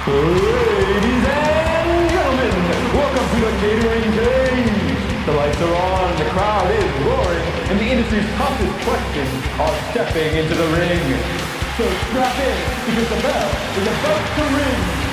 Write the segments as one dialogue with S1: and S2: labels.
S1: Ladies and gentlemen, welcome to the Catering Cage. The lights are on, the crowd is roaring, and the industry's toughest questions are stepping into the ring. So strap in, because the bell is about to ring.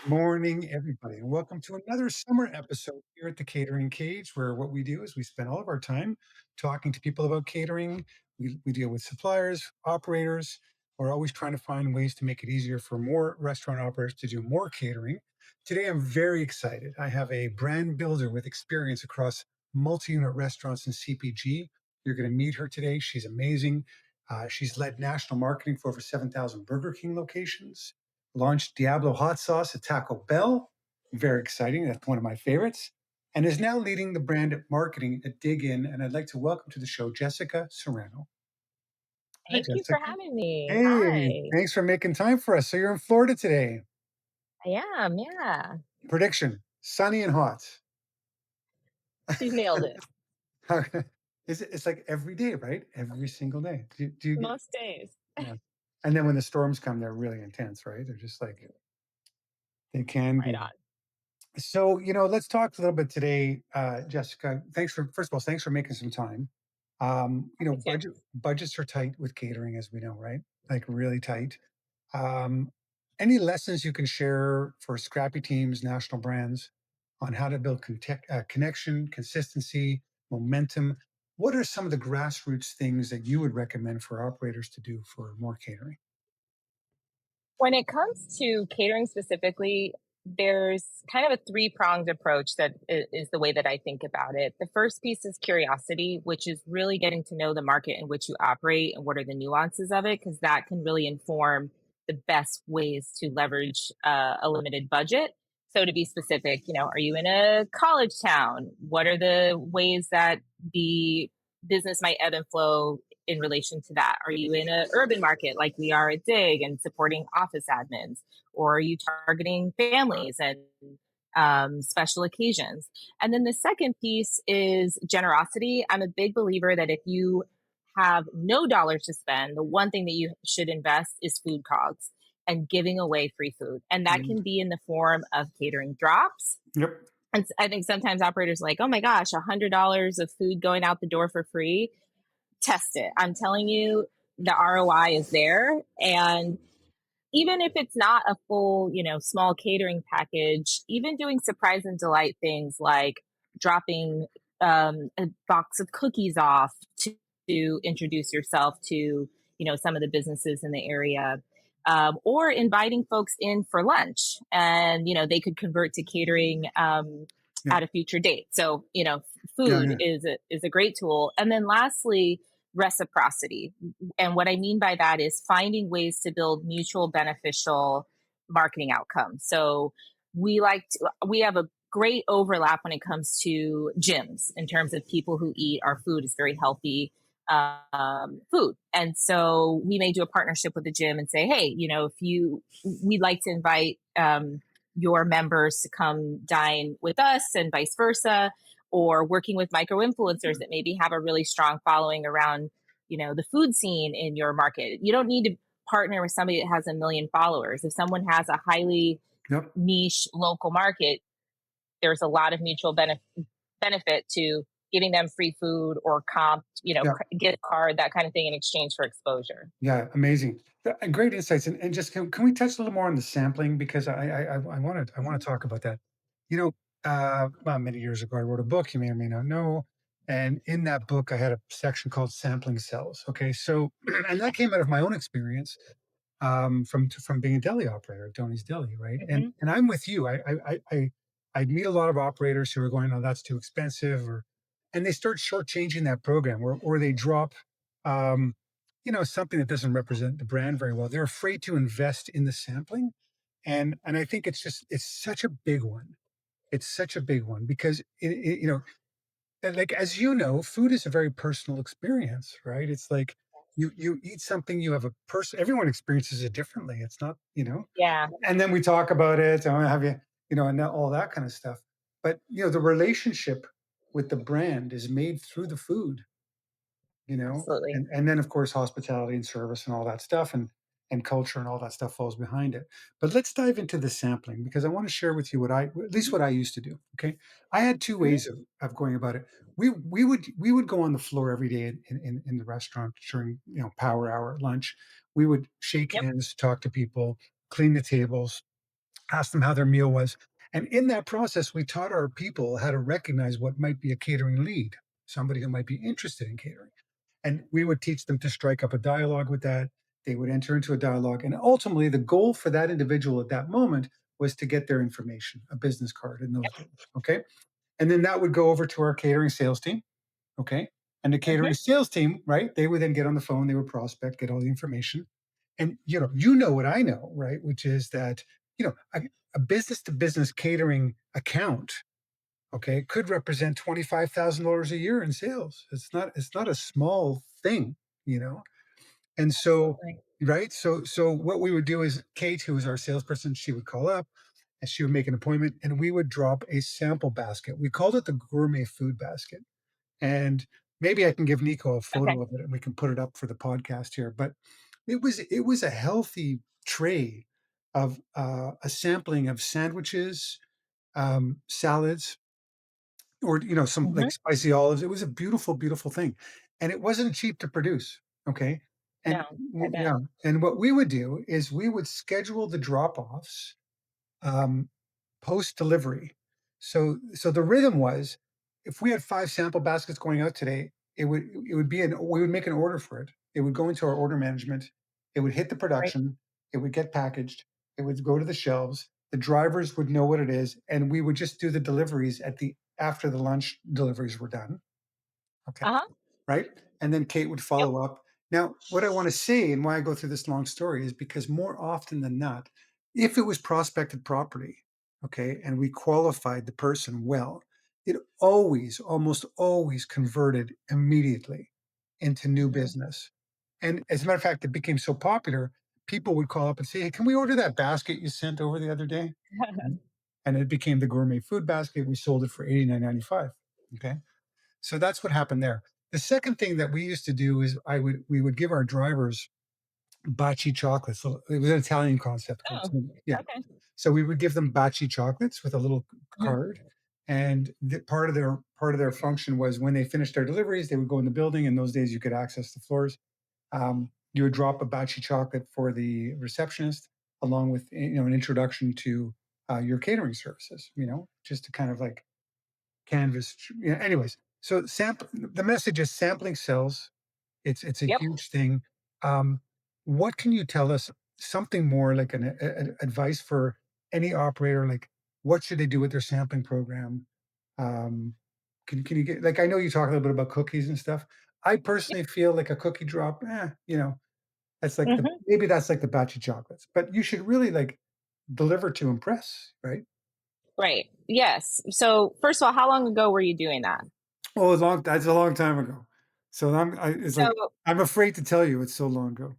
S2: Morning, everybody, and welcome to another summer episode here at the Catering Cage, where what we do is we spend all of our time talking to people about catering. We deal with suppliers, operators. We're always trying to find ways to make it easier for more restaurant operators to do more catering. Today, I'm very excited. I have a brand builder with experience across multi-unit restaurants and CPG. You're going to meet her today. She's amazing. She's led national marketing for over 7,000 Burger King locations, launched Diablo hot sauce at Taco Bell. Very exciting. That's one of my favorites. And is now leading the brand marketing at Dig In. And I'd like to welcome to the show Jessica Serrano. Hi,
S3: Thank you for
S2: Jessica.
S3: having me.
S2: Hey,
S3: Hi.
S2: thanks for making time for us. So you're in Florida today.
S3: I am, yeah.
S2: Prediction: sunny and hot.
S3: You nailed it.
S2: It's like every day, right? Every single day. Do you get?
S3: Most days.
S2: Yeah. And then when the storms come, they're really intense, right? They're just like they can
S3: Right
S2: be.
S3: on.
S2: So, let's talk a little bit today, Jessica. First of all, thanks for making some time.
S3: Happy to.
S2: Budgets are tight with catering, as we know, right? Like really tight. Um, any lessons you can share for scrappy teams, national brands, on how to build connection, consistency, momentum? What are some of the grassroots things that you would recommend for operators to do for more catering?
S3: When it comes to catering specifically, there's kind of a three-pronged approach that is the way that I think about it. The first piece is curiosity, which is really getting to know the market in which you operate and what are the nuances of it, because that can really inform the best ways to leverage a limited budget. So to be specific, are you in a college town? What are the ways that the business might ebb and flow in relation to that? Are you in an urban market like we are at Dig and supporting office admins? Or are you targeting families and special occasions? And then the second piece is generosity. I'm a big believer that if you have no dollars to spend, the one thing that you should invest is food cogs and giving away free food. And that
S2: Mm,
S3: can be in the form of catering drops.
S2: Yep.
S3: And I think sometimes operators are like, oh my gosh, $100 of food going out the door for free. Test it. I'm telling you, the ROI is there. And even if it's not a full, small catering package, even doing surprise and delight things like dropping a box of cookies off to introduce yourself to, some of the businesses in the area. Or inviting folks in for lunch and, they could convert to catering
S2: Yeah.
S3: at a future date. So,
S2: Yeah.
S3: food
S2: Yeah.
S3: is a great tool. And then lastly, reciprocity. And what I mean by that is finding ways to build mutual beneficial marketing outcomes. So we have a great overlap when it comes to gyms in terms of people who eat our food is very healthy food. And so we may do a partnership with the gym and say, hey, we'd like to invite your members to come dine with us and vice versa, or working with micro influencers that maybe have a really strong following around, the food scene in your market. You don't need to partner with somebody that has a million followers. If someone has a highly
S2: Yep.
S3: niche local market, there's a lot of mutual benefit to giving them free food or comp,
S2: Yeah.
S3: gift card, that kind of thing in exchange for exposure.
S2: Yeah, amazing. Great insights. And just can we touch a little more on the sampling, because I want to talk about that. Well, many years ago I wrote a book, you may or may not know, and in that book I had a section called sampling cells. Okay, so and that came out of my own experience, from being a deli operator at Tony's Deli, right? And
S3: Mm-hmm.
S2: and I'm with you. I meet a lot of operators who are going, "Oh, that's too expensive," and they start shortchanging that program, or they drop, um, something that doesn't represent the brand very well. They're afraid to invest in the sampling, and I think it's such a big one. It's such a big one because and like, as you know, food is a very personal experience, right? It's like you eat something, you have a person. Everyone experiences it differently. It's not,
S3: Yeah.
S2: and then we talk about it, and have you, and all that kind of stuff. But the relationship with the brand is made through the food. you know,
S3: Absolutely.
S2: and then of course hospitality and service and all that stuff and culture and all that stuff falls behind it. But let's dive into the sampling because I want to share with you what I at least what I used to do. Okay. I had two
S3: Mhm.
S2: ways of going about it. We would go on the floor every day in the restaurant during power hour at lunch. We would shake
S3: Yep.
S2: hands, talk to people, clean the tables, ask them how their meal was. And in that process, we taught our people how to recognize what might be a catering lead, somebody who might be interested in catering. And we would teach them to strike up a dialogue with that. They would enter into a dialogue. And ultimately, the goal for that individual at that moment was to get their information, a business card in those days. Okay. And then that would go over to our catering sales team. Okay. And the catering
S3: Mhm.
S2: sales team, right? They would then get on the phone, they would prospect, get all the information. And what I know, right? Which is that, a business to business catering account, okay, could represent $25,000 a year in sales. It's not a small thing, you know. And so,
S3: Absolutely.
S2: right? So what we would do is Kate, who was our salesperson, she would call up and she would make an appointment and we would drop a sample basket. We called it the gourmet food basket. And maybe I can give Nico a
S3: Okay.
S2: photo of it and we can put it up for the podcast here. But it was a healthy tray of a sampling of sandwiches, salads, or some
S3: Mhm.
S2: like spicy olives. It was a beautiful, beautiful thing, and it wasn't cheap to produce. Okay, and
S3: No, I bet.
S2: yeah, and what we would do is we would schedule the drop offs um, post delivery. So the rhythm was, if we had 5 sample baskets going out today, it would be an we would make an order for it. It would go into our order management. It would hit the
S3: Right.
S2: production. It would get packaged. It would go to the shelves. The drivers would know what it is, and we would just do the deliveries at the after the lunch deliveries were done. Okay,
S3: Uh-huh.
S2: right? And then Kate would
S3: Yep.
S2: follow up. Now, what I want to say and why I go through this long story is because more often than not, if it was prospected property, okay, and we qualified the person well, it always, almost always converted immediately into new
S3: Mhm.
S2: business. And as a matter of fact, it became so popular, people would call up and say, "Hey, can we order that basket you sent over the other day?" And it became the gourmet food basket. We sold it for 89.95. Okay. So that's what happened there. The second thing that we used to do is we would give our drivers baci chocolates. So it was an Italian concept called
S3: Oh,
S2: yeah.
S3: okay.
S2: So we would give them baci chocolates with a little
S3: Mhm.
S2: card, and part of their function was when they finished their deliveries, they would go in the building. In those days, you could access the floors. You would drop a baci chocolate for the receptionist, along with an introduction to your catering services. Just to kind of like canvas. Yeah. Anyways, so the message is sampling sells. It's a
S3: Yep.
S2: huge thing. Um, what can you tell us? Something more like an advice for any operator, like what should they do with their sampling program? Um, can you get like I know you talk a little bit about cookies and stuff. I
S3: Yep.
S2: personally feel like a cookie drop, that's like
S3: Mhm.
S2: maybe that's like the batch of chocolates, but you should really like deliver to impress, right?
S3: Right. Yes. So, first of all, how long ago were you doing that?
S2: Well, that's a long time ago. So it's like
S3: So,
S2: I'm afraid to tell you it's so long ago.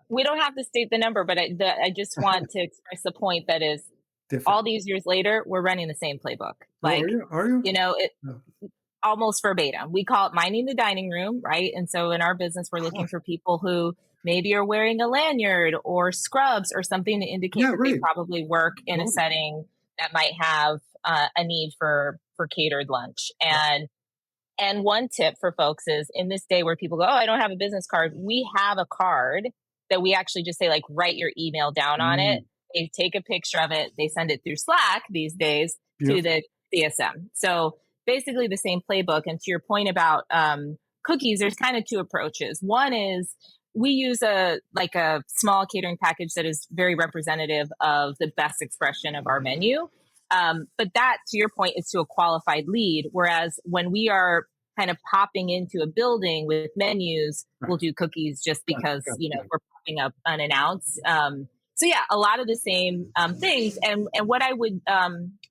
S3: we don't have to state the number, but I just want to express the point that is
S2: Different.
S3: all these years later, we're running the same playbook.
S2: Oh, are
S3: Like,
S2: you? Are you?
S3: it
S2: No.
S3: almost verbatim. We call it minding the dining room, right? And so in our business, we're looking for people who maybe are wearing a lanyard or scrubs or something to indicate
S2: Yeah,
S3: that they
S2: right.
S3: probably work in a
S2: Totally.
S3: setting that might have a need for catered lunch.
S2: Yeah.
S3: And one tip for folks is in this day where people go, "Oh, I don't have a business card." We have a card that we actually just say, like, write your email down on it.
S2: Mm,
S3: They take a picture of it. They send it through Slack these days to
S2: beautiful.
S3: the CSM. So basically the same playbook. And to your point about cookies, there's kind of two approaches. One is we use a small catering package that is very representative of the best expression of our menu. But that, to your point, is to a qualified lead. Whereas when we are kind of popping into a building with menus,
S2: Right.
S3: we'll do cookies just
S2: Gotcha,
S3: because
S2: gotcha, gotcha.
S3: we're popping up unannounced. So yeah, a lot of the same things. And what I would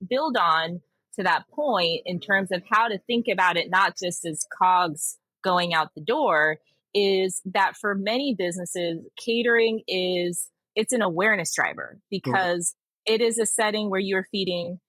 S3: build on to that point in terms of how to think about it, not just as cogs going out the door, is that for many businesses, catering it's an awareness driver
S2: Totally.
S3: because it is a setting where you're feeding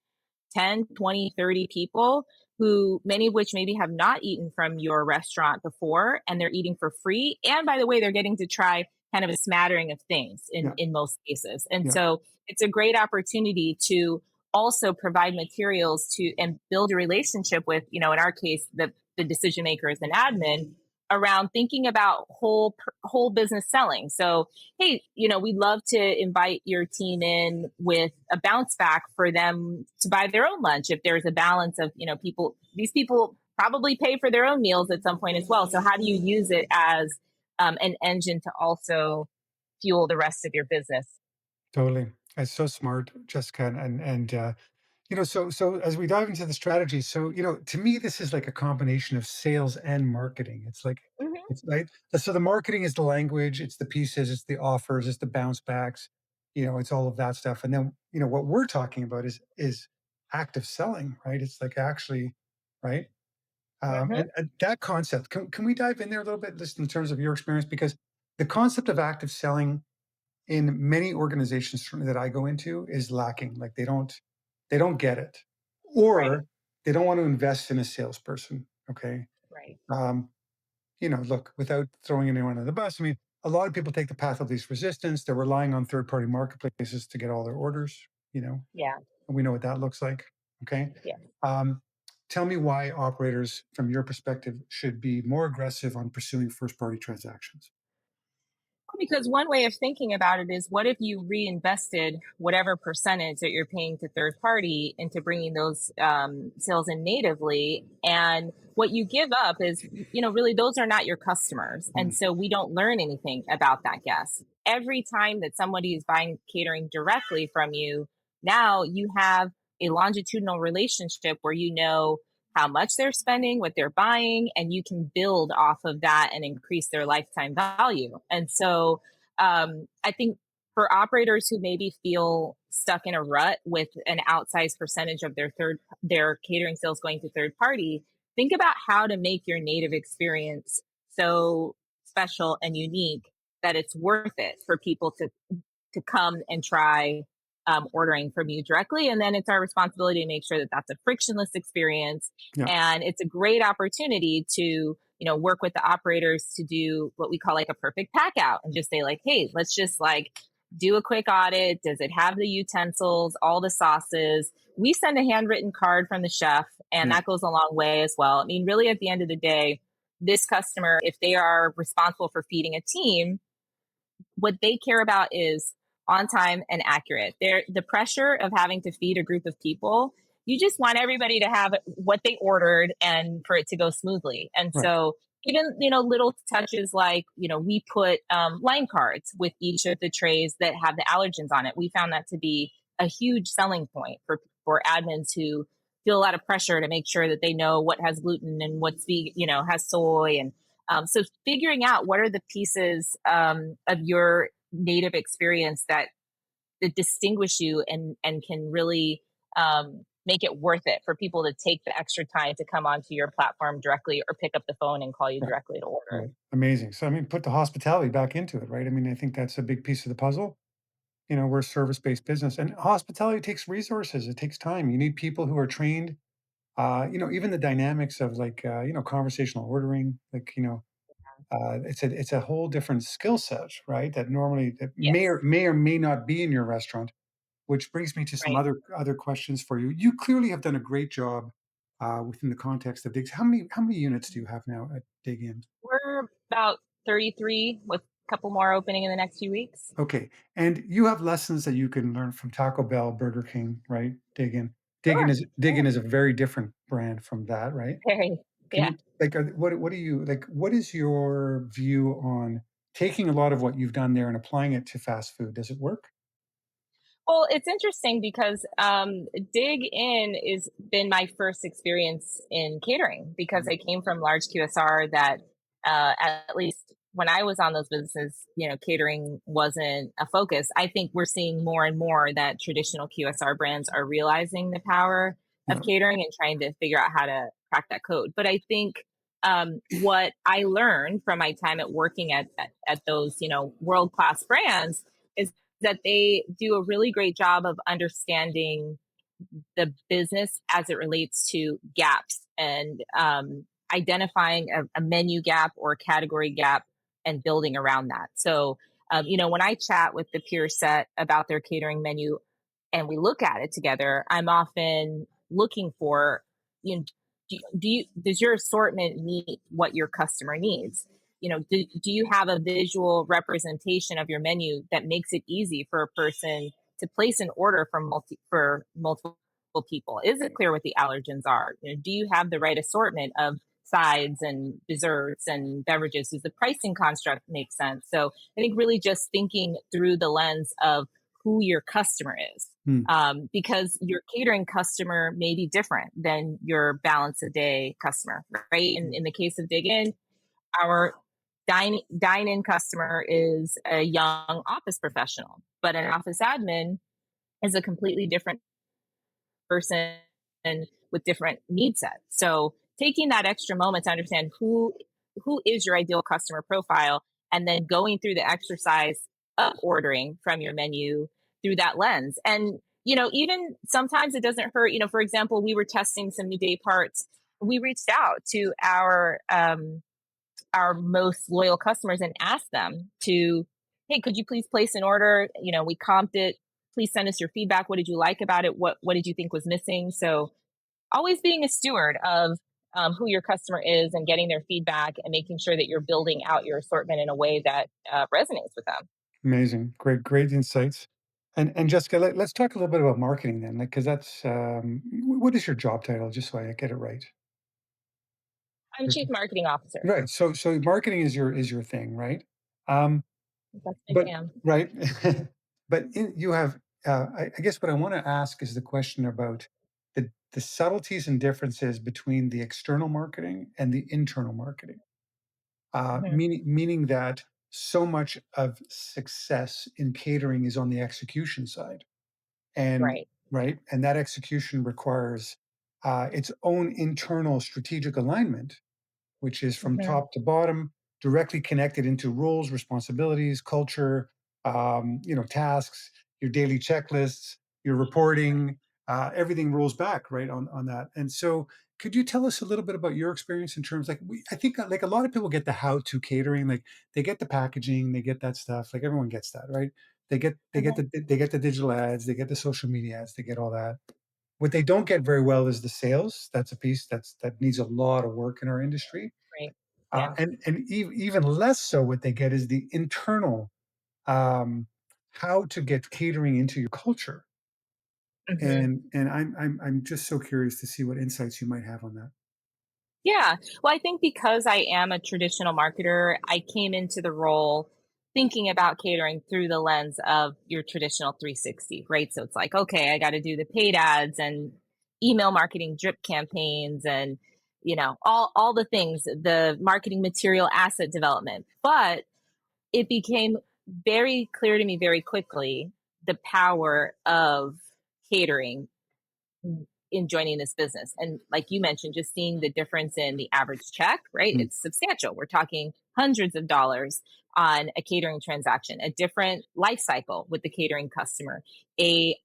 S3: 10, 20, 30 people. who many of which maybe have not eaten from your restaurant before, and they're eating for free. And by the way, they're getting to try kind of a smattering of things
S2: Yeah.
S3: in most cases. And
S2: Yeah.
S3: so it's a great opportunity to also provide materials to and build a relationship with, in our case, the decision makers and admin around thinking about whole business selling. So, hey, we'd love to invite your team in with a bounce back for them to buy their own lunch if there's a balance of, these people probably pay for their own meals at some point as well. So how do you use it as an engine to also fuel the rest of your business?
S2: Totally. It's so smart, Jessica. So as we dive into the strategy, so to me, this is like a combination of sales and marketing.
S3: Hmm.
S2: It's right. So the marketing is the language, it's the pieces, it's the offers, it's the bounce backs, it's all of that stuff. And then, what we're talking about is active selling, right? It's like actually, right?
S3: Hmm.
S2: And that concept, can we dive in there a little bit, just in terms of your experience? Because the concept of active selling in many organizations that I go into is lacking. Like they don't get it,
S3: Right.
S2: or they don't want to invest in a salesperson. Okay.
S3: Right.
S2: Um, Look, without throwing anyone under the bus, I mean, a lot of people take the path of least resistance. They're relying on third-party marketplaces to get all their orders,
S3: Yeah.
S2: and we know what that looks like. Okay.
S3: Yeah.
S2: Um, Tell me why operators, from your perspective, should be more aggressive on pursuing first-party transactions.
S3: Because one way of thinking about it is, what if you reinvested whatever percentage that you're paying to third party into bringing those sales in natively? And what you give up is, really those are not your customers. And
S2: Mm,
S3: so we don't learn anything about that guest. Every time that somebody is buying catering directly from you, now you have a longitudinal relationship where you know how much they're spending, what they're buying, and you can build off of that and increase their lifetime value. And so I think for operators who maybe feel stuck in a rut with an outsized percentage of their catering sales going to third party, think about how to make your native experience so special and unique that it's worth it for people to come and try ordering from you directly. And then it's our responsibility to make sure that that's a frictionless experience.
S2: yeah.
S3: And it's a great opportunity to, work with the operators to do what we call like a perfect pack out and just say like, hey, let's just like do a quick audit. Does it have the utensils, all the sauces? We send a handwritten card from the chef, and
S2: Yeah.
S3: that goes a long way as well. I mean, really, at the end of the day, this customer, if they are responsible for feeding a team, what they care about is on time and accurate. The pressure of having to feed a group of people, you just want everybody to have what they ordered and for it to go smoothly. And
S2: Right.
S3: so even, little touches like, we put line cards with each of the trays that have the allergens on it. We found that to be a huge selling point for admins who feel a lot of pressure to make sure that they know what has gluten and what's has soy. And so figuring out what are the pieces of your native experience that distinguish you and can really make it worth it for people to take the extra time to come onto your platform directly or pick up the phone and call you
S2: Right.
S3: directly to order.
S2: Right. Amazing. So, I mean, put the hospitality back into it, right? I mean, I think that's a big piece of the puzzle. We're a service-based business, and hospitality takes resources. It takes time. You need people who are trained. Even the dynamics of like, conversational ordering, like, it's a whole different skill set, right? That may
S3: Yes,
S2: or may not be in your restaurant. Which brings me to some
S3: right.
S2: other questions for you. You clearly have done a great job within the context of Digs. How many units do you have now at Dig In?
S3: We're about 33 with a couple more opening in the next few weeks.
S2: Okay, and you have lessons that you can learn from Taco Bell, Burger King, right? Dig In. Dig In
S3: Sure.
S2: is Dig In is a very different brand from that, right?
S3: Very.
S2: Can
S3: Yeah.
S2: you like what do you like? What is your view on taking a lot of what you've done there and applying it to fast food? Does it work?
S3: Well, it's interesting because Dig In is been my first experience in catering because I came from large QSR that at least when I was on those businesses, catering wasn't a focus. I think we're seeing more and more that traditional QSR brands are realizing the power of
S2: Yeah,
S3: catering and trying to figure out how to crack that code. But I think what I learned from my time at working at those, world class brands is that they do a really great job of understanding the business as it relates to gaps and identifying a menu gap or a category gap and building around that. So, when I chat with the peer set about their catering menu and we look at it together, I'm often looking for, you know, does your assortment meet what your customer needs? Do you have a visual representation of your menu that makes it easy for a person to place an order for multiple people? Is it clear what the allergens are? Do you have the right assortment of sides and desserts and beverages? Does the pricing construct make sense? So I think really just thinking through the lens of who your customer is.
S2: Hmm.
S3: Because your catering customer may be different than your balance a day customer, right? In the case of Dig In, our dine in customer is a young office professional, but an office admin is a completely different person with different need sets. So taking that extra moment to understand who is your ideal customer profile, and then going through the exercise of ordering from your menu through that lens. And even sometimes it doesn't hurt. For example, we were testing some new day parts. We reached out to our most loyal customers and ask them to, hey, could you please place an order? We comped it. Please send us your feedback. What did you like about it? What did you think was missing? So always being a steward of who your customer is and getting their feedback and making sure that you're building out your assortment in a way that resonates with them.
S2: Amazing. Great insights. And Jessica, let's talk a little bit about marketing then, like, because that's what is your job title, just so I get it right?
S3: I'm chief marketing officer.
S2: Right. So marketing is your thing, right? Um,
S3: That's my
S2: but
S3: jam.
S2: right, but you have. I guess what I want to ask is the question about the subtleties and differences between the external marketing and the internal marketing.
S3: Hmm.
S2: Meaning that so much of success in catering is on the execution side, and
S3: Right.
S2: right, and that execution requires its own internal strategic alignment, which is from
S3: Hmm.
S2: top to bottom, directly connected into roles, responsibilities, culture, tasks, your daily checklists, your reporting, everything rolls back right on that. And so, could you tell us a little bit about your experience in terms like I think like a lot of people get the how to catering, like they get the packaging, they get that stuff, like everyone gets that, right?
S3: Hmm.
S2: They get the digital ads, they get the social media ads, they get all that. What they don't get very well is the sales. That's a piece that needs a lot of work in our industry.
S3: Right. Yeah.
S2: And even less so, what they get is the internal um, how to get catering into your culture.
S3: Hmm.
S2: And I'm just so curious to see what insights you might have on that.
S3: Yeah. Well, I think because I am a traditional marketer, I came into the role thinking about catering through the lens of your traditional 360, right? So it's like, okay, I got to do the paid ads and email marketing drip campaigns and all the things, the marketing material asset development. But it became very clear to me very quickly the power of catering in joining this business. And like you mentioned, just seeing the difference in the average check, right?
S2: Mm,
S3: It's substantial. We're talking hundreds of dollars on a catering transaction, a different life cycle with the catering customer, a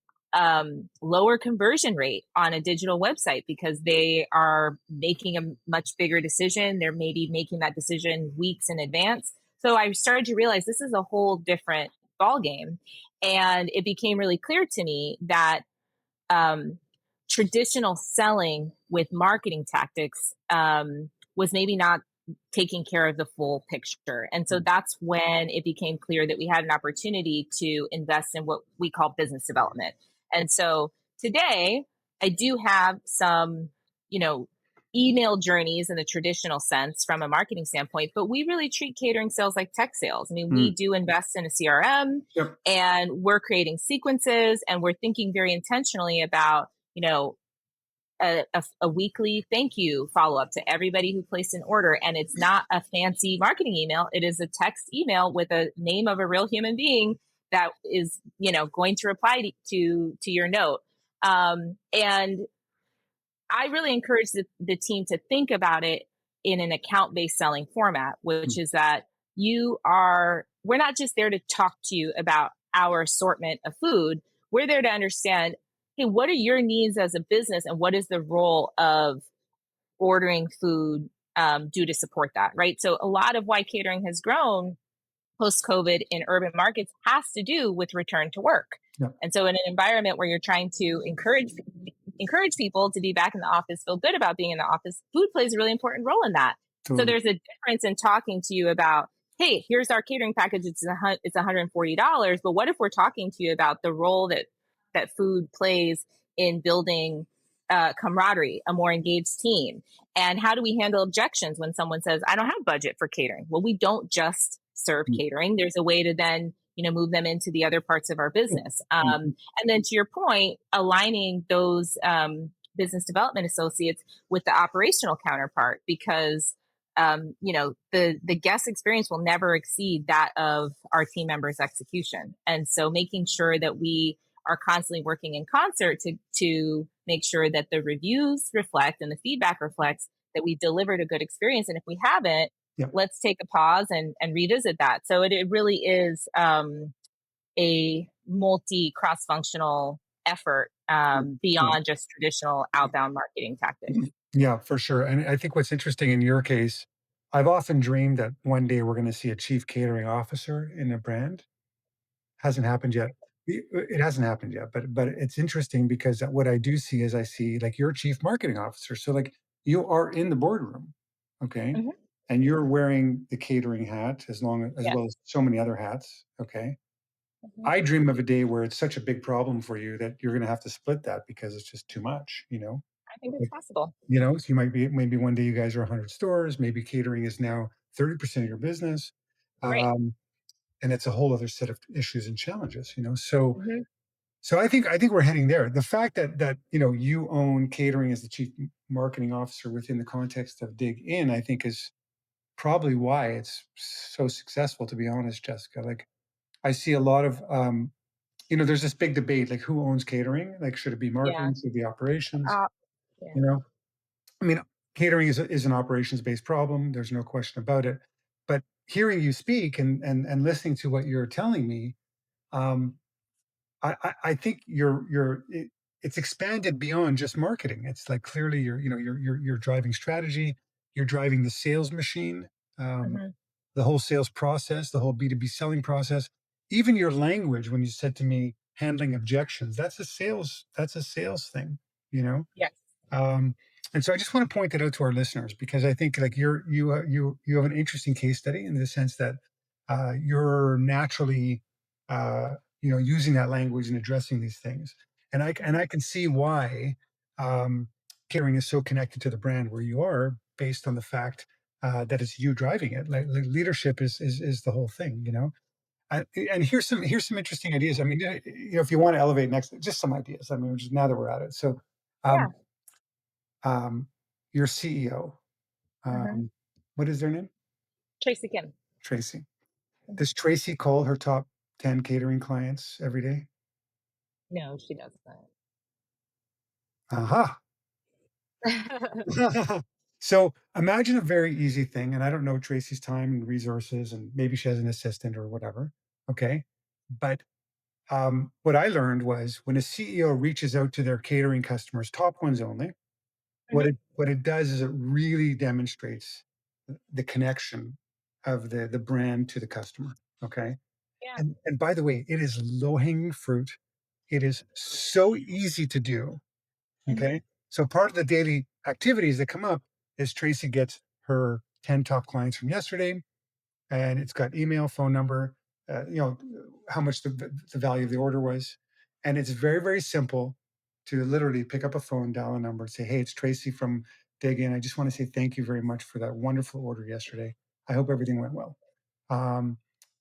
S3: lower conversion rate on a digital website because they are making a much bigger decision. They're maybe making that decision weeks in advance. So I started to realize this is a whole different ball game. And it became really clear to me that um, traditional selling with marketing tactics was maybe not taking care of the full picture. And so
S2: mm,
S3: that's when it became clear that we had an opportunity to invest in what we call business development. And so today, I do have some, you know, email journeys in the traditional sense from a marketing standpoint, but we really treat catering sales like tech sales. I mean, we
S2: mm.
S3: do invest in a CRM,
S2: Yep.
S3: and we're creating sequences, and we're thinking very intentionally about a weekly thank you follow up to everybody who placed an order. And it's not a fancy marketing email, it is a text email with a name of a real human being that is going to reply to your note. And I really encourage the team to think about it in an account based selling format, which
S2: Mm,
S3: is that we're not just there to talk to you about our assortment of food. We're there to understand, hey, what are your needs as a business, and what is the role of ordering food do to support that, right? So a lot of why catering has grown post COVID in urban markets has to do with return to work.
S2: Yeah,
S3: And so in an environment where you're trying to encourage people to be back in the office, feel good about being in the office, food plays a really important role in that. So
S2: totally.
S3: there's a difference in talking to you about, hey, here's our catering package. It's $140, but what if we're talking to you about the role that food plays in building camaraderie, a more engaged team, and how do we handle objections when someone says, I don't have budget for catering? Well, we don't just serve
S2: Mm,
S3: catering. There's a way to then move them into the other parts of our
S2: yeah,
S3: business.
S2: mhm,
S3: And then to your point, aligning those business development associates with the operational counterpart, because the guest experience will never exceed that of our team members' execution. And so making sure that we are constantly working in concert to make sure that the reviews reflect and the feedback reflects that we delivered a good experience. And if we haven't,
S2: yeah,
S3: let's take a pause and revisit that. So it really is a multi cross functional effort
S2: yeah, yeah.
S3: beyond just traditional outbound marketing tactics.
S2: Mhm. Yeah, for sure. And I think what's interesting in your case, I've often dreamed that one day we're going to see a chief catering officer in a brand. Hasn't happened yet. It hasn't happened yet, but it's interesting because what I do see is I see like you're a chief marketing officer. So like you are in the boardroom, okay?
S3: Hmm.
S2: And you're wearing the catering hat as
S3: Yeah.
S2: well as so many other hats, okay?
S3: Hmm.
S2: I dream of a day where it's such a big problem for you that you're going to have to split that because it's just too much, you know?
S3: I think it's
S2: Like,
S3: possible.
S2: so you might be maybe one day you guys are 100 stores, maybe catering is now 30% of your business.
S3: Right.
S2: Um, and it's a whole other set of issues and challenges, you know. So
S3: Hmm.
S2: I think we're heading there. The fact that you own catering as the chief marketing officer within the context of Dig In, I think is probably why it's so successful. To be honest, Jessica, like I see a lot of there's this big debate like who owns catering? Like should it be
S3: Yeah.
S2: marketing? Should it be operations?
S3: Uh, yeah.
S2: You know, I mean, catering is an operations based problem. There's no question about it. But hearing you speak and listening to what you're telling me, um, I think it's expanded beyond just marketing. It's like clearly you're driving strategy, you're driving the sales machine, um,
S3: Hmm.
S2: the whole sales process, the whole B2B selling process, even your language when you said to me handling objections, that's a sales thing, you know?
S3: Yes.
S2: Um, and so I just want to point that out to our listeners because I think like you have an interesting case study in the sense that you're naturally using that language and addressing these things, and I and
S3: Hmm.
S2: I can see why um, catering is so connected to the brand where you are based on the fact that it's you driving it. Like leadership is the whole thing, you know. And here's some interesting ideas. I mean, if you want to elevate next, just some ideas. I mean, just now that we're at it, so.
S3: Yeah.
S2: Um, um, your CEO.
S3: Hmm.
S2: What is their name?
S3: Tracy Kim.
S2: Tracy.
S3: Mhm.
S2: Does Tracy call her top 10 catering clients every day?
S3: No, she doesn't.
S2: Aha. So imagine a very easy thing, and I don't know Tracy's time and resources, and maybe she has an assistant or whatever. Okay. But what I learned was when a CEO reaches out to their catering customers, top ones only, what
S3: Hmm.
S2: it does is it really demonstrates the connection of the brand to the customer. Okay.
S3: Yeah.
S2: And by the way, it is low hanging fruit. It is so easy to do.
S3: Hmm.
S2: Okay. So part of the daily activities that come up is Tracy gets her 10 top clients from yesterday, and it's got email, phone number, how much the value of the order was. And it's very, very simple to literally pick up a phone, dial a number, and say, hey, it's Tracy from Dig In. I just want to say thank you very much for that wonderful order yesterday. I hope everything went well. Um,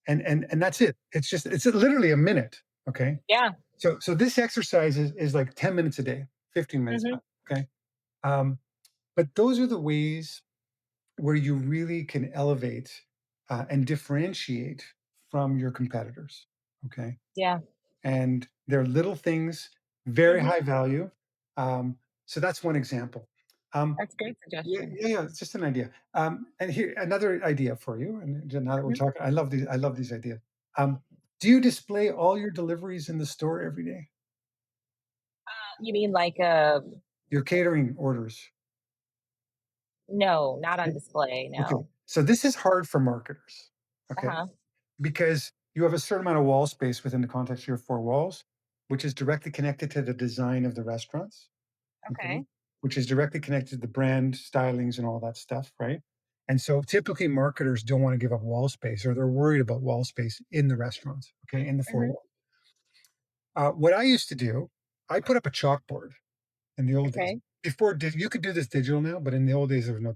S2: and that's it. It's literally a minute. Okay.
S3: Yeah.
S2: So this exercise is like 10 minutes a day, 15 minutes.
S3: Hmm.
S2: Okay. Um, but those are the ways where you really can elevate and differentiate from your competitors. Okay.
S3: Yeah.
S2: And they're little things, very
S3: Hmm.
S2: high value. Um, so that's one example. Um,
S3: That's a great
S2: yeah,
S3: suggestion.
S2: yeah, yeah. It's just an idea. And here another idea for you. And now that we're
S3: Hmm.
S2: talking, I love these. I love these ideas. Do you display all your deliveries in the store every day?
S3: You mean like
S2: Your catering orders.
S3: no, not on
S2: Okay.
S3: display,
S2: Okay.
S3: no.
S2: So this is hard for marketers. Okay.
S3: Uh-huh.
S2: Because you have a certain amount of wall space within the context of your four walls, which is directly connected to the design of the restaurants. Okay.
S3: Okay.
S2: Which is directly connected to the brand stylings and all that stuff, right? And so typically marketers don't want to give up wall space or they're worried about wall space in the restaurants, okay, in the four
S3: Mhm.
S2: walls. What I used to do, I put up a chalkboard in the old days.
S3: Okay.
S2: You could do this digital now, but in the old days there was no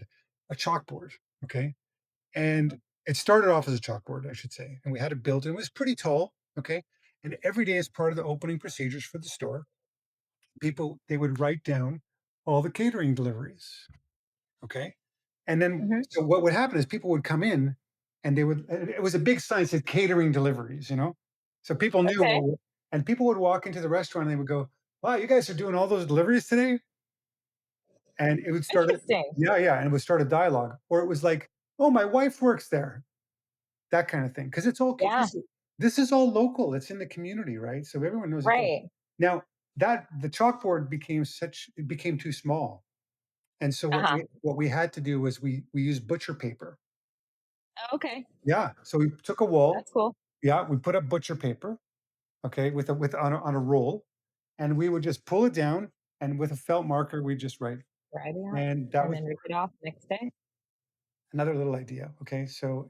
S2: a chalkboard, okay? And it started off as a chalkboard, I should say, and we had it built. And it was pretty tall, okay? And every day, as part of the opening procedures for the store, people they would write down all the catering deliveries, okay? And then,
S3: Mhm.
S2: so what would happen is people would come in, and they would. And it was a big sign that said catering deliveries, so people knew.
S3: Okay.
S2: And people would walk into the restaurant and they would go, "Wow, you guys are doing all those deliveries today?" And it would start,
S3: Interesting.
S2: yeah, yeah, and it would start a dialogue, or it was like, "Oh, my wife works there." That kind of thing, because it's all
S3: Yeah.
S2: this is all local, it's in the community, right? So everyone knows it.
S3: Right.
S2: Now, that the chalkboard it became too small, and so
S3: Uh-huh.
S2: what we had to do was we used butcher paper.
S3: Oh, okay.
S2: Yeah, so we took a wall,
S3: That's cool.
S2: yeah, we put up butcher paper, okay, with on a roll, and we would just pull it down, and with a felt marker, we just write,
S3: Write it out
S2: and that
S3: and
S2: was
S3: then rip it off next day.
S2: another little idea. Okay. So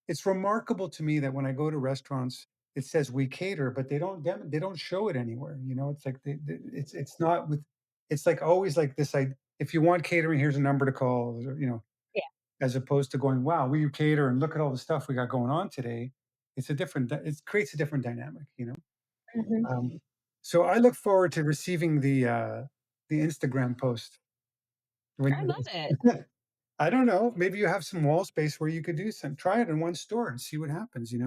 S2: it's remarkable to me that when I go to restaurants, it says we cater, but they don't show it anywhere. It's like it's not with it's like always like this. If you want catering, here's a number to call.
S3: Yeah.
S2: As opposed to going, wow, we cater and look at all the stuff we got going on today. It creates a different dynamic.
S3: Mhm.
S2: Um, so I look forward to receiving the Instagram post when
S3: I love it.
S2: I don't know. Maybe you have some wall space where you could do some try it in one store and see what happens,
S3: I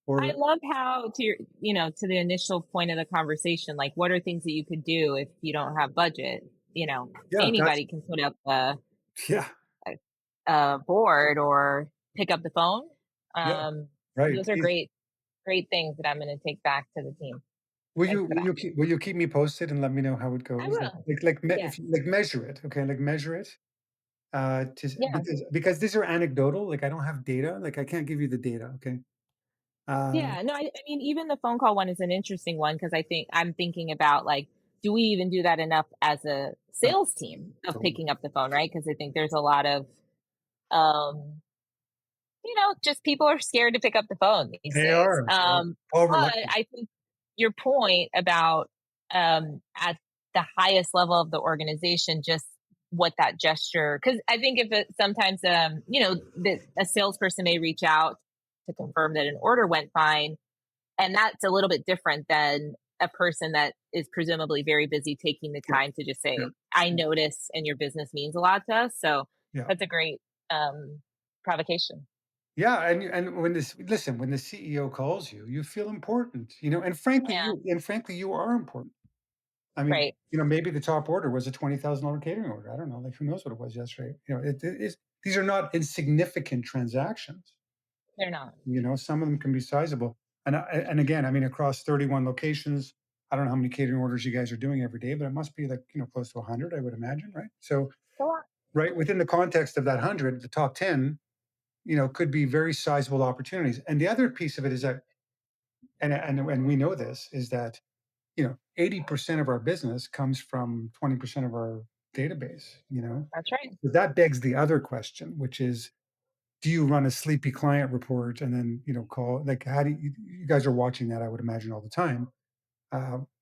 S2: Or
S3: love how to your to the initial point of the conversation, like what are things that you could do if you don't have budget?
S2: yeah, that's
S3: Anybody can put up
S2: yeah,
S3: a board or pick up the phone.
S2: yeah,
S3: Um,
S2: right.
S3: those are
S2: Please.
S3: great things that I'm going to take back to the team.
S2: Will you
S3: Thanks for
S2: will
S3: that.
S2: you keep will you keep me posted and let me know how it
S3: I
S2: goes?
S3: will.
S2: If you
S3: Yes.
S2: measure it, okay? Like measure it.
S3: Yeah.
S2: Because these are anecdotal, like I don't have data, like I can't give you the data, okay? Uh
S3: Yeah. No, I mean, even the phone call one is an interesting one because I'm thinking about like, do we even do that enough as a
S2: oh,
S3: sales team of
S2: totally.
S3: picking up the phone, right? Because I think there's a lot of um, just people are scared to pick up the phone these
S2: They
S3: days.
S2: are. They're all
S3: But
S2: reluctant.
S3: I think your point about at the highest level of the organization, just what that gesture, because I think if it sometimes, that a salesperson may reach out to confirm that an order went fine, and that's a little bit different than a person that is presumably very busy taking the
S2: Yeah,
S3: time to just
S2: yeah,
S3: say, I notice and your business means a lot to us. So
S2: yeah.
S3: that's a great provocation.
S2: Yeah, and when the CEO calls you, you feel important,
S3: Yeah.
S2: and frankly, you are important. I mean,
S3: Right.
S2: maybe the top order was a $20,000 catering order. I don't know, like who knows what it was yesterday. It is these are not insignificant transactions.
S3: They're not.
S2: Some of them can be sizable. And again, I mean, across 31 locations, I don't know how many catering orders you guys are doing every day, but it must be like close to 100, I would imagine, right? So,
S3: Go on.
S2: right within the context of that 100, the top 10, could be very sizable opportunities. And the other piece of it is that, and we know this is that 80% of our business comes from 20% of our database.
S3: That's right.
S2: So that begs the other question, which is, do you run a sleepy client report and then, call, like, how do you guys are watching that, I would imagine all the time,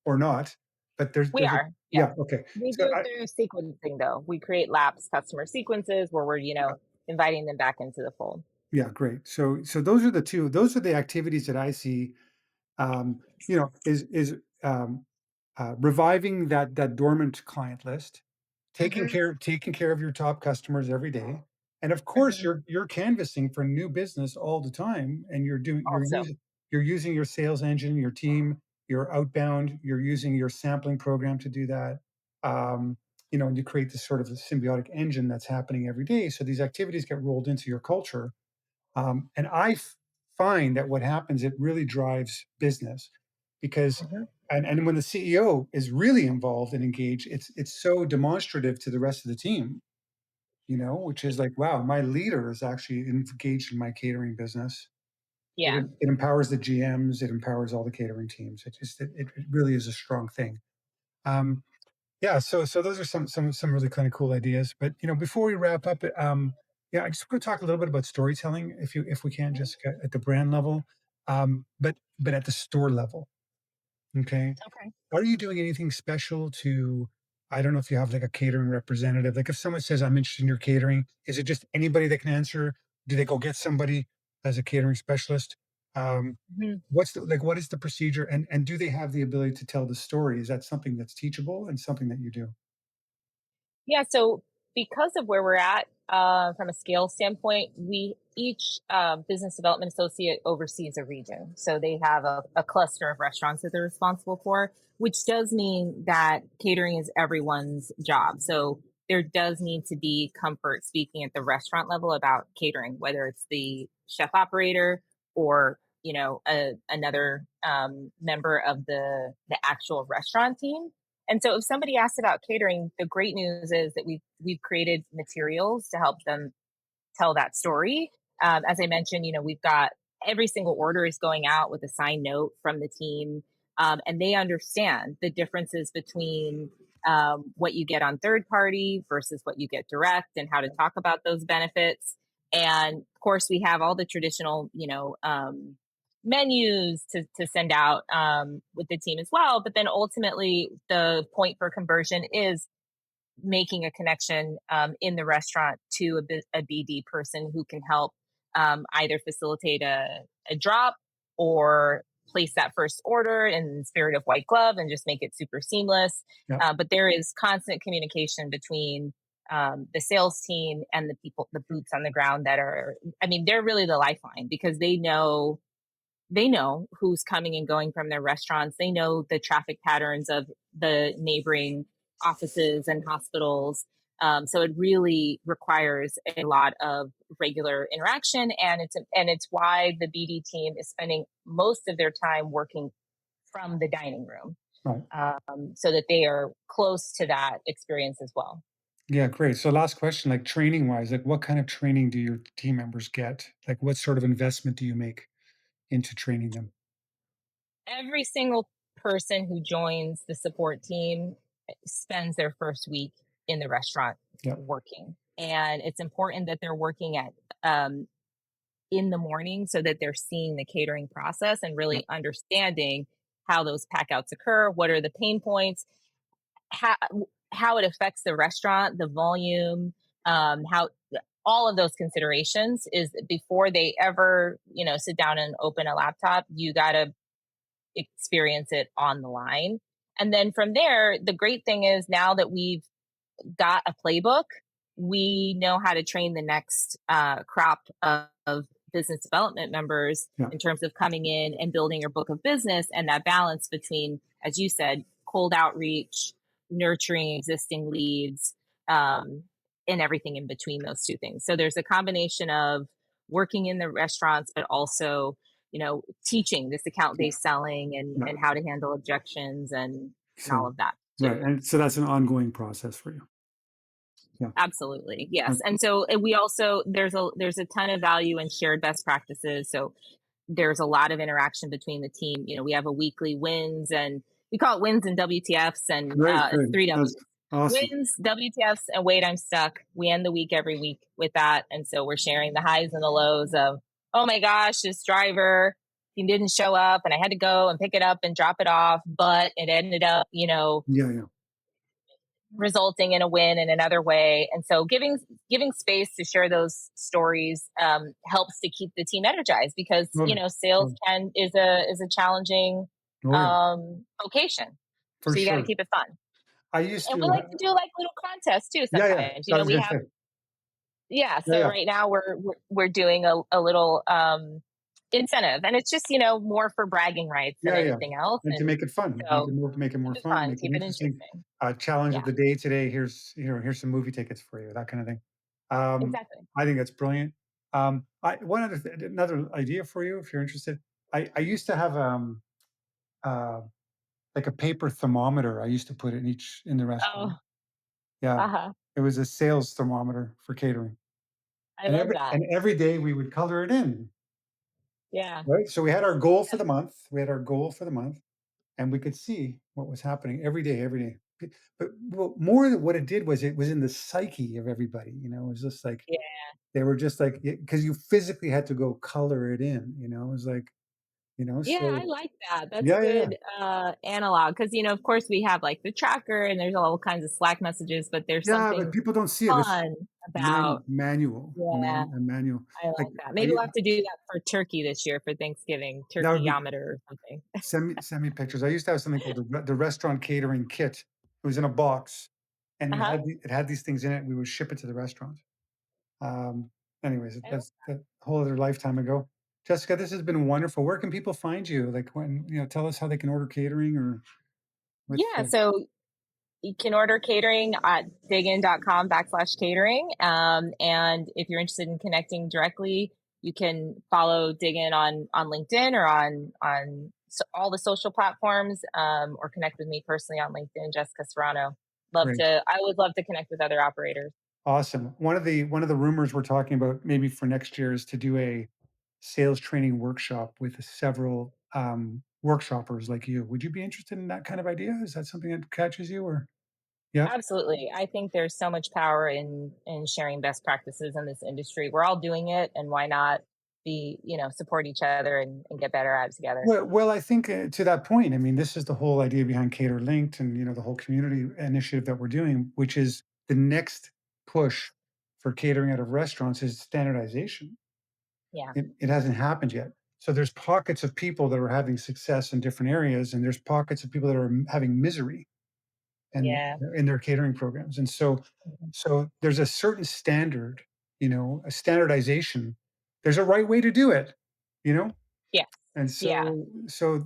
S2: or not, but
S3: We
S2: there's a,
S3: are. Yes.
S2: yeah. Okay.
S3: We
S2: So
S3: do it
S2: I,
S3: through sequencing though. We create lapsed customer sequences where we're,
S2: yeah,
S3: inviting them back into the fold.
S2: yeah, great. So those are the activities that I see, is reviving that dormant client list,
S3: Hmm.
S2: taking care of your top customers every day, and of course
S3: Hmm.
S2: you're canvassing for new business all the time, and
S3: Also,
S2: you're using your sales engine, your team, your outbound, you're using your sampling program to do that. Um, and you create this sort of a symbiotic engine that's happening every day. So these activities get rolled into your culture, and find that what happens, it really drives business because
S3: Mhm.
S2: and when the CEO is really involved and engaged, it's so demonstrative to the rest of the team, which is like, wow, my leader is actually engaged in my catering business.
S3: Yeah.
S2: It empowers the GMs, it empowers all the catering teams. It really is a strong thing. Um, yeah, so those are some really kind of cool ideas. But before we wrap up, yeah, I just want to talk a little bit about storytelling, if we can,
S3: Mhm.
S2: Jessica, at the brand level, but at the store level. Okay,
S3: Okay.
S2: are you doing anything special to? I don't know if you have like a catering representative. Like if someone says, "I'm interested in your catering," is it just anybody that can answer? Do they go get somebody as a catering specialist? Um,
S3: Mhm.
S2: what is the procedure, and do they have the ability to tell the story? Is that something that's teachable and something that you do?
S3: Yeah, so because of where we're at from a scale standpoint, we each business development associate oversees a region. So they have a cluster of restaurants that they're responsible for, which does mean that catering is everyone's job. So there does need to be comfort speaking at the restaurant level about catering, whether it's the chef operator or another member of the actual restaurant team. And so if somebody asks about catering, the great news is that we've created materials to help them tell that story. As I mentioned, we've got every single order is going out with a signed note from the team, and they understand the differences between what you get on third party versus what you get direct, and how to talk about those benefits. And of course, we have all the traditional, menus to send out with the team as well. But then ultimately, the point for conversion is making a connection in the restaurant to a BD person who can help either facilitate a drop or place that first order in the spirit of white glove and just make it super seamless.
S2: Yeah,
S3: But there is constant communication between the sales team and the people, the boots on the ground that are, I mean, they're really the lifeline because they know who's coming and going from their restaurants. They know the traffic patterns of the neighboring offices and hospitals. So it really requires a lot of regular interaction, and it's why the BD team is spending most of their time working from the dining room,
S2: right.
S3: so that they are close to that experience as well.
S2: Yeah, great. So last question, like training wise, like what kind of training do your team members get? Like what sort of investment do you make into training them?
S3: Every single person who joins the support team spends their first week in the restaurant
S2: Yeah,
S3: working. And it's important that they're working at in the morning so that they're seeing the catering process and
S2: yeah,
S3: really understanding how those packouts occur, what are the pain points, how how it affects the restaurant, the volume, how all of those considerations is before they ever, sit down and open a laptop, you got to experience it on the line. And then from there, the great thing is now that we've got a playbook, we know how to train the next crop of business development members
S2: yeah,
S3: in terms of coming in and building your book of business, and that balance between, as you said, cold outreach, nurturing existing leads, um, and everything in between those two things. So there's a combination of working in the restaurants, but also teaching this account
S2: yeah,
S3: based selling
S2: yeah.
S3: and how to handle objections and all
S2: So
S3: of that
S2: right,
S3: too.
S2: and so that's an ongoing process for you. Yeah.
S3: Absolutely. Yes.
S2: Okay.
S3: And so we also there's a ton of value in shared best practices. So there's a lot of interaction between the team. We have a weekly wins, and we call it wins and WTFs, and
S2: Great,
S3: it's
S2: great.
S3: three
S2: That's
S3: W's.
S2: awesome.
S3: Wins, WTFs, and wait, I'm stuck. We end the week every week with that. And so we're sharing the highs and the lows of, oh my gosh, this driver, he didn't show up and I had to go and pick it up and drop it off, but it ended up,
S2: Yeah, yeah.
S3: resulting in a win in another way. And so giving space to share those stories helps to keep the team energized because
S2: Totally.
S3: sales
S2: Totally.
S3: can is a challenging
S2: Oh yeah,
S3: vocation.
S2: for
S3: So you got to
S2: sure.
S3: keep it fun.
S2: I used
S3: And we
S2: to
S3: like to do like little contests too
S2: yeah, yeah.
S3: sometimes.
S2: I was
S3: We
S2: gonna
S3: have
S2: say.
S3: yeah.
S2: Yeah,
S3: So
S2: yeah.
S3: right now we're doing a little incentive, and it's just more for bragging rights than
S2: Yeah, yeah.
S3: anything else.
S2: And to
S3: And
S2: make it fun,
S3: so
S2: make it more
S3: keep it
S2: fun,
S3: fun,
S2: make it
S3: keep it
S2: interesting.
S3: interesting.
S2: Challenge of
S3: Yeah,
S2: the day today. Here's some movie tickets for you, that kind of thing.
S3: exactly.
S2: I think that's brilliant. Another idea for you, if you're interested. I used to have uh, like a paper thermometer. I used to put it in the restaurant.
S3: Oh,
S2: Yeah,
S3: uh-huh.
S2: it was a sales thermometer for catering,
S3: I love that.
S2: and every day we would color it in,
S3: Yeah.
S2: right? So we had our goal for the month. We had our goal for the month, and we could see what was happening every day, every day. But well, more than what it did was it was in the psyche of everybody. It was just like
S3: Yeah.
S2: they were just like because you physically had to go color it in. It was like
S3: Yeah,
S2: so
S3: I like that. That's a
S2: yeah, yeah, yeah.
S3: good, analog because, of course, we have, like, the tracker and there's all kinds of Slack messages, but there's
S2: Yeah, but
S3: something
S2: people don't see it. It's
S3: fun about
S2: manual,
S3: yeah,
S2: a manual.
S3: I
S2: Like
S3: like that. Maybe
S2: I
S3: we'll have to do that for turkey this year for Thanksgiving,
S2: that would be
S3: turkey-ometer or something.
S2: send me pictures. I used to have something called the restaurant catering kit. It was in a box, and
S3: Uh-huh.
S2: it had these things in it. We would ship it to the restaurant. Um, anyways,
S3: I
S2: that's a whole other lifetime ago. Jessica, this has been wonderful. Where can people find you? Like when tell us how they can order catering or what's
S3: Yeah,
S2: the
S3: so you can order catering at digin.com/catering. And if you're interested in connecting directly, you can follow Digin on LinkedIn or on all the social platforms, or connect with me personally on LinkedIn, Jessica Serrano.
S2: great?
S3: I would love to connect with other operators.
S2: Awesome. One of the rumors we're talking about maybe for next year is to do a sales training workshop with several workshoppers like you. Would you be interested in that kind of idea? Is that something that catches you or yeah?
S3: Absolutely. I think there's so much power in sharing best practices in this industry. We're all doing it, and why not support each other and get better at it together.
S2: Well, I think to that point, I mean, this is the whole idea behind Cater Linked and the whole community initiative that we're doing, which is the next push for catering out of restaurants is standardization.
S3: Yeah.
S2: It hasn't happened yet. So there's pockets of people that are having success in different areas, and there's pockets of people that are having misery and
S3: Yeah.
S2: in their catering programs. And so there's a certain standard, a standardization. There's a right way to do it, you know?
S3: Yes.
S2: And
S3: Yeah.
S2: so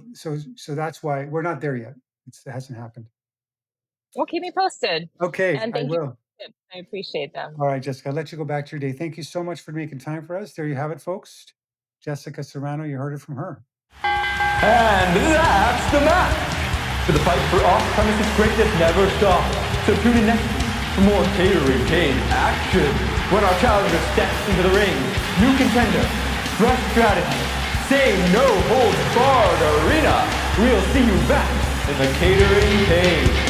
S2: that's why we're not there yet. It hasn't happened.
S3: Well, keep me posted.
S2: Okay,
S3: And
S2: I
S3: thank you
S2: will.
S3: for the tips. I appreciate them.
S2: All right, Jessica, I'll let you go back to your day. Thank you so much for making time for us. There you have it, folks. Jessica Serrano, you heard it from her.
S1: And that's the match! For the fight for off-premises greatness never stops. So tune in next week for more catering cage action. When our challenger steps into the ring, new contender, fresh strategy, same no holds barred arena. We'll see you back in the catering cage.